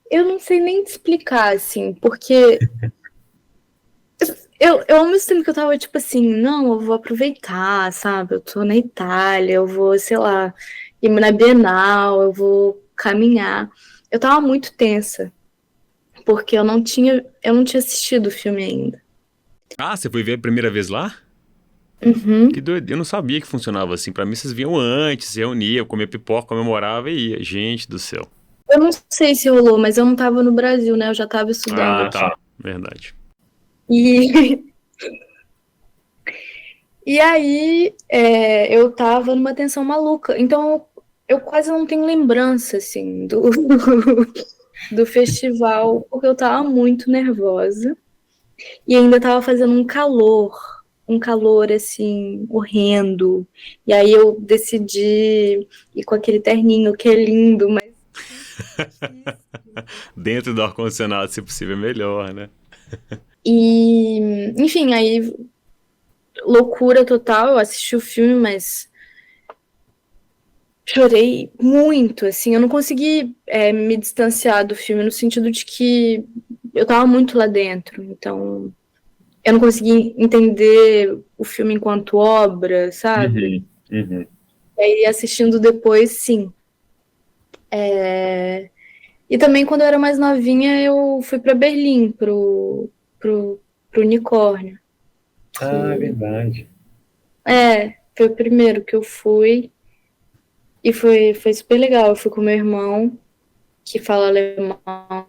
Eu não sei nem te explicar, assim, porque eu ao mesmo tempo que eu tava, tipo assim, não, eu vou aproveitar, sabe? Eu tô na Itália, eu vou, sei lá, ir na Bienal, eu vou caminhar. Eu tava muito tensa, porque eu não tinha assistido o filme ainda. Ah, você foi ver a primeira vez lá? Uhum. Que doido, eu não sabia que funcionava assim. Pra mim, vocês vinham antes, se reuniam, comia pipoca, comemorava e ia. Gente do céu. Eu não sei se rolou, mas eu não tava no Brasil, né? Eu já tava estudando Ah, aqui. tá. Verdade. E, e aí, eu tava numa tensão maluca. Então, eu quase não tenho lembrança, assim, do festival, porque eu tava muito nervosa. E ainda tava fazendo um calor, assim, horrendo. E aí eu decidi ir com aquele terninho que é lindo, mas... Dentro do ar-condicionado, se possível, é melhor, né? E, enfim, aí, loucura total, eu assisti o filme, mas chorei muito, assim, eu não consegui me distanciar do filme no sentido de que eu tava muito lá dentro, então eu não consegui entender o filme enquanto obra, sabe? Uhum, uhum. E aí assistindo depois, sim. E também quando eu era mais novinha eu fui para Berlim, pro, pro Unicórnio, Ah, é que verdade. foi o primeiro que eu fui e foi super legal. Eu fui com meu irmão, que fala alemão.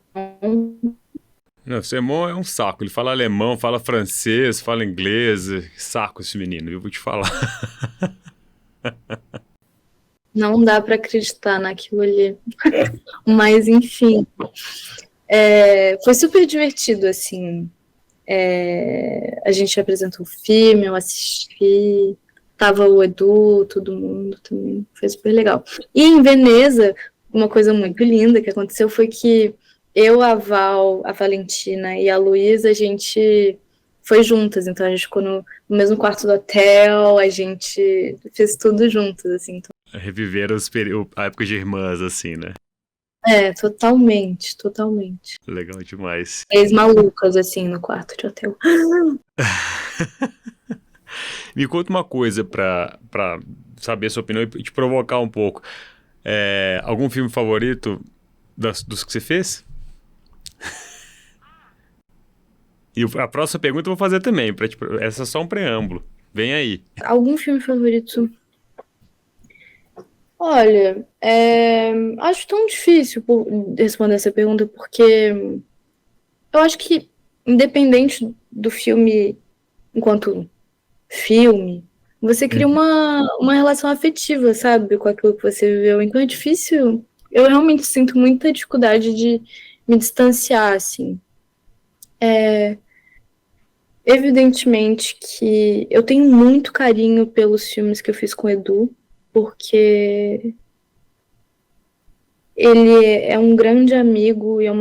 Não, seu irmão é um saco. Ele fala alemão, fala francês, fala inglês. Saco esse menino, eu vou te falar. Não dá para acreditar naquilo ali. Mas, enfim, foi super divertido, assim. A gente apresentou o filme, eu assisti, tava o Edu, todo mundo também, foi super legal. E em Veneza, uma coisa muito linda que aconteceu foi que eu, a Val, a Valentina e a Luísa, a gente foi juntas, então a gente ficou no mesmo quarto do hotel, a gente fez tudo juntas, assim. Então, Reviver a época de irmãs, assim, né? totalmente, totalmente. Legal demais. 3 malucas, assim, no quarto de hotel. Me conta uma coisa pra saber a sua opinião e te provocar um pouco. Algum filme favorito dos que você fez? E a próxima pergunta eu vou fazer também. Essa é só um preâmbulo. Vem aí. Algum filme favorito? Olha, acho tão difícil responder essa pergunta, porque eu acho que, independente do filme enquanto filme, você cria Uhum. uma relação afetiva, sabe, com aquilo que você viveu. Então é difícil. Eu realmente sinto muita dificuldade de me distanciar, assim. Evidentemente que eu tenho muito carinho pelos filmes que eu fiz com o Edu, porque ele é um grande amigo e é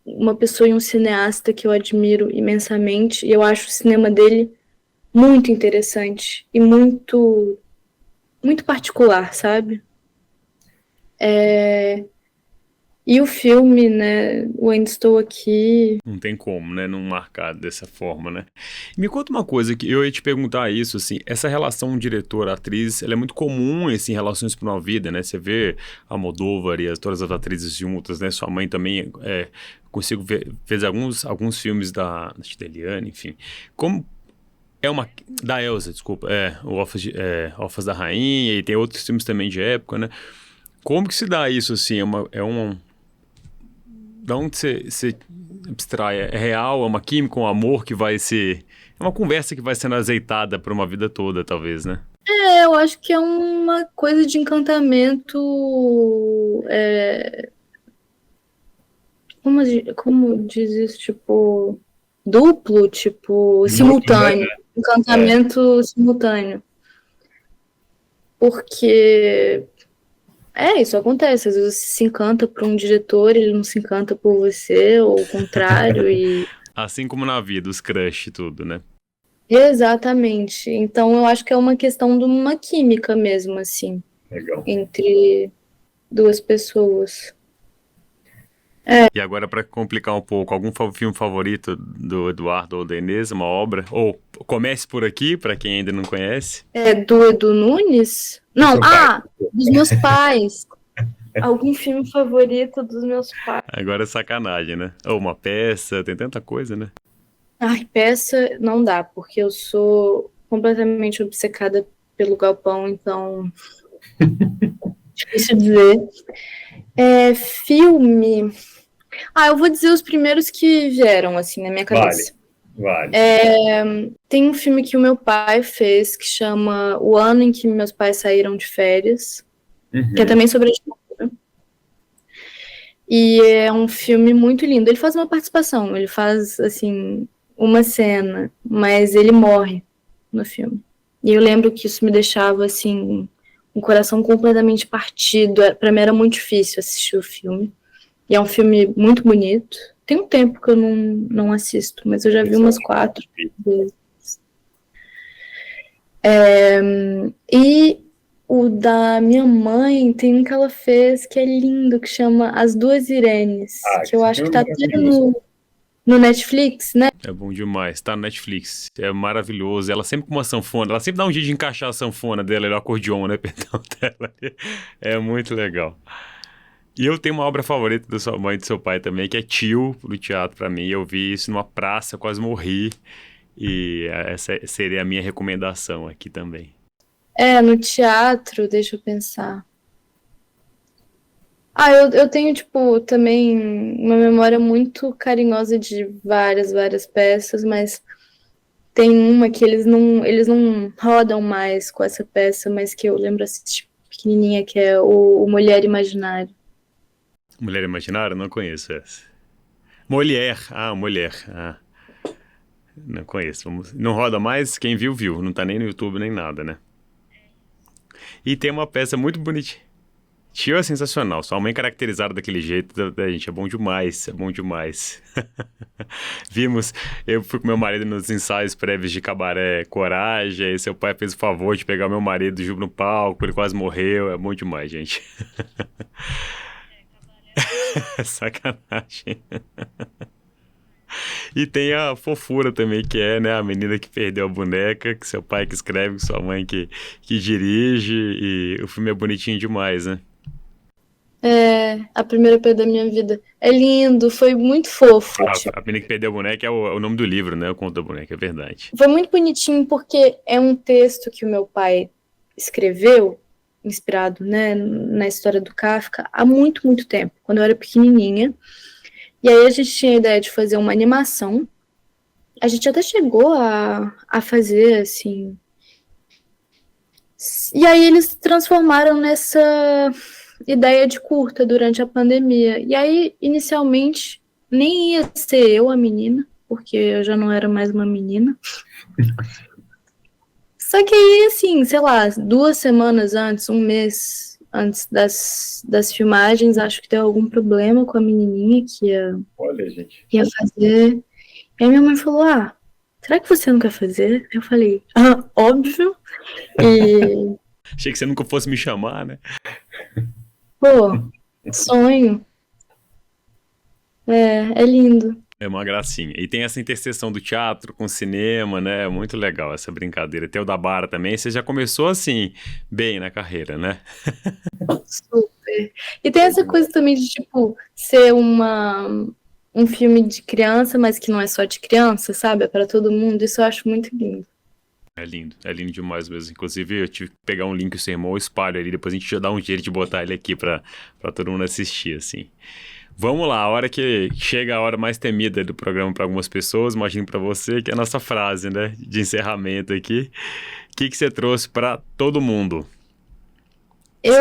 uma pessoa e um cineasta que eu admiro imensamente. E eu acho o cinema dele muito interessante e muito, muito particular, sabe? E o filme, né, o Ainda Estou Aqui. Não tem como, né? Não marcar dessa forma, né? Me conta uma coisa que eu ia te perguntar isso, assim, essa relação diretor-atriz, ela é muito comum, assim, em relações para uma vida, né? Você vê a Almodóvar e todas as atrizes juntas, né? Sua mãe também, consigo ver, fez alguns filmes da Eliane, enfim. Como é uma... Da Elsa, desculpa. O Órfãos da Rainha, e tem outros filmes também de época, né? Como que se dá isso, assim? Da onde você abstrai? É real? É uma química, um amor que vai ser... É uma conversa que vai sendo azeitada por uma vida toda, talvez, né? Eu acho que é uma coisa de encantamento. Como diz isso? Tipo, duplo, tipo, simultâneo. Né? Encantamento simultâneo. Porque isso acontece. Às vezes você se encanta por um diretor, ele não se encanta por você, ou o contrário, e Assim como na vida, os crush e tudo, né? exatamente. Então eu acho que é uma questão de uma química mesmo, assim, Legal. entre duas pessoas. E agora, para complicar um pouco, algum filme favorito do Eduardo ou da Inês, uma obra? Ou comece por aqui, para quem ainda não conhece. Do Edu Nunes? Não, Seu pai. dos meus pais. Algum filme favorito dos meus pais. Agora é sacanagem, né? Ou uma peça, tem tanta coisa, né? Ai, peça não dá, porque eu sou completamente obcecada pelo Galpão, então difícil dizer. Filme. Eu vou dizer os primeiros que vieram, assim, na minha cabeça. Vale. Tem um filme que o meu pai fez que chama O Ano em que Meus Pais Saíram de Férias, que é também sobre a ditadura. E é um filme muito lindo. Ele faz uma participação, ele faz, assim, uma cena, mas ele morre no filme. E eu lembro que isso me deixava, assim, um coração completamente partido. Pra mim era muito difícil assistir o filme. E é um filme muito bonito. Tem um tempo que eu não assisto, mas eu já vi umas 4 vezes. E o da minha mãe tem um que ela fez que é lindo, que chama As Duas Irenes, que eu acho que tá até no Netflix, né? É bom demais, tá no Netflix, é maravilhoso. Ela sempre com uma sanfona, ela sempre dá um jeito de encaixar a sanfona dela, o acordeon, né, perdão, dela. É muito legal. E eu tenho uma obra favorita da sua mãe e do seu pai também, que é Tio, do teatro pra mim. Eu vi isso numa praça, quase morri. E essa seria a minha recomendação aqui também. No teatro, deixa eu pensar. Eu tenho, tipo, também uma memória muito carinhosa de várias peças, mas tem uma que eles não rodam mais com essa peça, mas que eu lembro assistir pequenininha, que é o Mulher Imaginária. Mulher Imaginária? Não conheço essa. Mulher. Não conheço. Não roda mais? Quem viu, viu. Não tá nem no YouTube nem nada, né? E tem uma peça muito bonitinha. Tio é sensacional. Sua mãe caracterizada daquele jeito, gente, é bom demais. É bom demais. Eu fui com meu marido nos ensaios prévios de Cabaré Coragem, aí seu pai fez o favor de pegar meu marido junto no palco, ele quase morreu. É bom demais, gente. Sacanagem. E tem a fofura também, que é, né, a menina que perdeu a boneca, que seu pai que escreve, sua mãe que dirige, e o filme é bonitinho demais, né? A primeira perda da minha vida. É lindo, foi muito fofo. A menina que perdeu a boneca é o nome do livro, né? O Conto da Boneca, é verdade. Foi muito bonitinho porque é um texto que o meu pai escreveu, inspirado, né, na história do Kafka, há muito, muito tempo, quando eu era pequenininha. E aí a gente tinha a ideia de fazer uma animação. A gente até chegou a fazer, assim. E aí eles transformaram nessa ideia de curta durante a pandemia. E aí, inicialmente, nem ia ser eu a menina, porque eu já não era mais uma menina. Só que aí, assim, sei lá, 2 semanas antes, um mês antes das filmagens, acho que deu algum problema com a menininha que Olha, gente. ia fazer. E aí minha mãe falou, será que você não quer fazer? Eu falei, óbvio. E, Achei que você nunca fosse me chamar, né? pô, sonho. É lindo. É uma gracinha. E tem essa interseção do teatro com o cinema, né? É muito legal essa brincadeira. Tem o da Bara também. Você já começou assim, bem na carreira, né? Super. E tem essa coisa também de, tipo, ser um filme de criança, mas que não é só de criança, sabe? É pra todo mundo. Isso eu acho muito lindo. É lindo demais mesmo. Inclusive, eu tive que pegar um link do seu irmão, eu espalho ali, depois a gente já dá um jeito de botar ele aqui pra todo mundo assistir, assim. Vamos lá, a hora que chega a hora mais temida do programa para algumas pessoas, imagino para você, que é a nossa frase, né, de encerramento aqui. O que você trouxe para todo mundo? Eu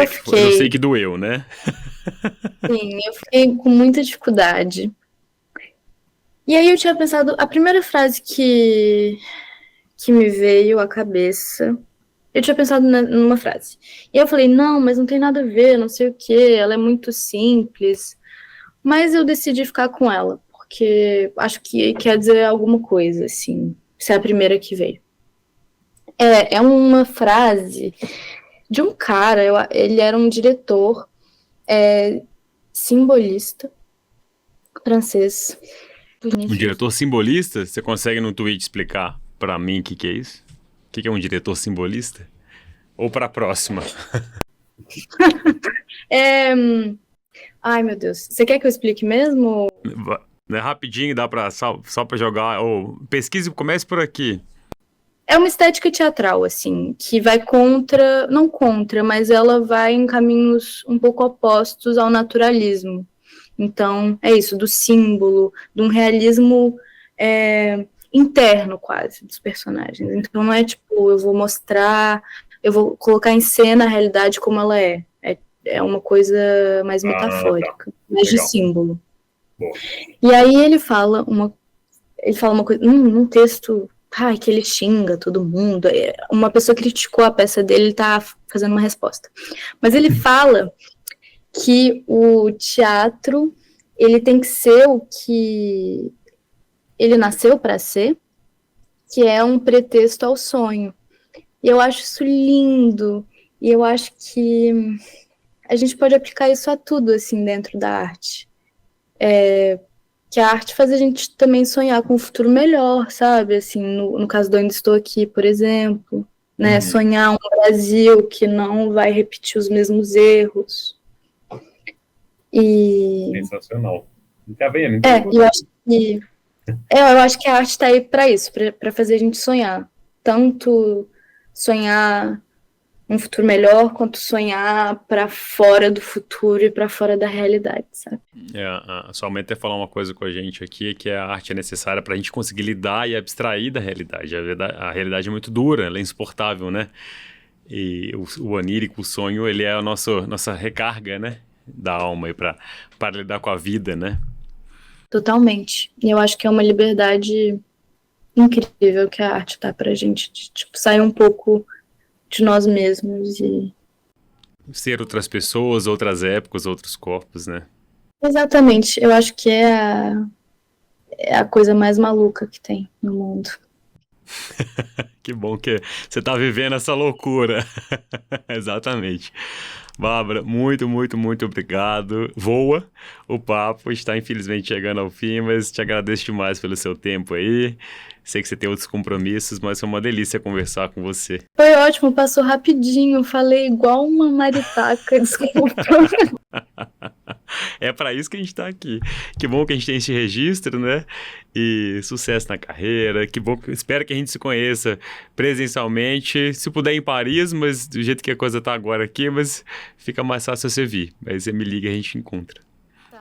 sei que doeu, né? Sim, eu fiquei com muita dificuldade. E aí eu tinha pensado, a primeira frase que me veio à cabeça, eu tinha pensado numa frase. E eu falei, não, mas não tem nada a ver, não sei o quê, ela é muito simples. Mas eu decidi ficar com ela, porque acho que quer dizer alguma coisa, assim, se é a primeira que veio. É uma frase de um cara, ele era um diretor simbolista francês. Um diretor simbolista? Você consegue no tweet explicar para mim o que é isso? O que é um diretor simbolista? Ou para a próxima? Ai, meu Deus. Você quer que eu explique mesmo? Rapidinho, dá para só para jogar. Ou pesquise, comece por aqui. É uma estética teatral, assim, que vai não contra, mas ela vai em caminhos um pouco opostos ao naturalismo. Então, é isso, do símbolo, de um realismo interno, quase, dos personagens. Então, não é tipo, eu vou colocar em cena a realidade como ela é. É uma coisa mais metafórica, mais de símbolo. Bom. E aí ele fala uma coisa, num texto, que ele xinga todo mundo. Uma pessoa criticou a peça dele, ele tá fazendo uma resposta. Mas ele fala que o teatro, ele tem que ser o que ele nasceu para ser, que é um pretexto ao sonho. E eu acho isso lindo, e eu acho que a gente pode aplicar isso a tudo, assim, dentro da arte. Que a arte faz a gente também sonhar com um futuro melhor, sabe? Assim, no caso do Ainda Estou Aqui, por exemplo, né? Sonhar um Brasil que não vai repetir os mesmos erros. Sensacional. Tá vendo? Eu acho que a arte está aí para isso, para fazer a gente sonhar. Tanto sonhar um futuro melhor, quanto sonhar para fora do futuro e para fora da realidade, sabe? Sua mãe até falou uma coisa com a gente aqui, que a arte é necessária para a gente conseguir lidar e abstrair da realidade. A realidade é muito dura, ela é insuportável, né? E o onírico, o sonho, ele é a nossa recarga, né? Da alma aí para lidar com a vida, né? Totalmente. E eu acho que é uma liberdade incrível que a arte dá pra gente, de, tipo, sair um pouco de nós mesmos e... ser outras pessoas, outras épocas, outros corpos, né? Exatamente. Eu acho que é a coisa mais maluca que tem no mundo. Que bom que você tá vivendo essa loucura. Exatamente. Bárbara, muito, muito, muito obrigado. Voa, o papo está infelizmente chegando ao fim, mas te agradeço demais pelo seu tempo aí. Sei que você tem outros compromissos, mas foi uma delícia conversar com você. Foi ótimo, passou rapidinho, falei igual uma maritaca, desculpa. É para isso que a gente tá aqui. Que bom que a gente tem esse registro, né? E sucesso na carreira. Que bom, espero que a gente se conheça presencialmente. Se puder em Paris, mas do jeito que a coisa tá agora aqui, mas fica mais fácil você vir. Aí você me liga e a gente encontra.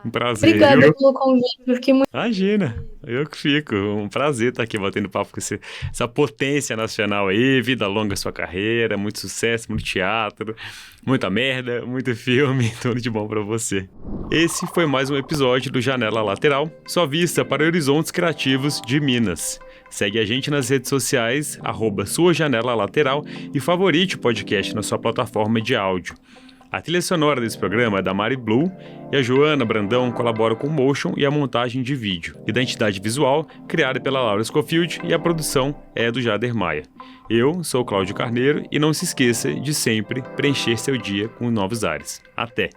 Um prazer. Obrigada pelo convite, eu fiquei muito... Imagina, eu que fico. Um prazer estar aqui batendo papo com essa potência nacional aí. Vida longa a sua carreira, muito sucesso, muito teatro, muita merda, muito filme, tudo de bom pra você. Esse foi mais um episódio do Janela Lateral, sua vista para horizontes criativos de Minas. Segue a gente nas redes sociais, @suajanelalateral e favorite o podcast na sua plataforma de áudio. A trilha sonora desse programa é da Mari Blue e a Joana Brandão colabora com o motion e a montagem de vídeo. Identidade visual criada pela Laura Scofield e a produção é do Jader Maia. Eu sou o Cláudio Carneiro e não se esqueça de sempre preencher seu dia com novos ares. Até!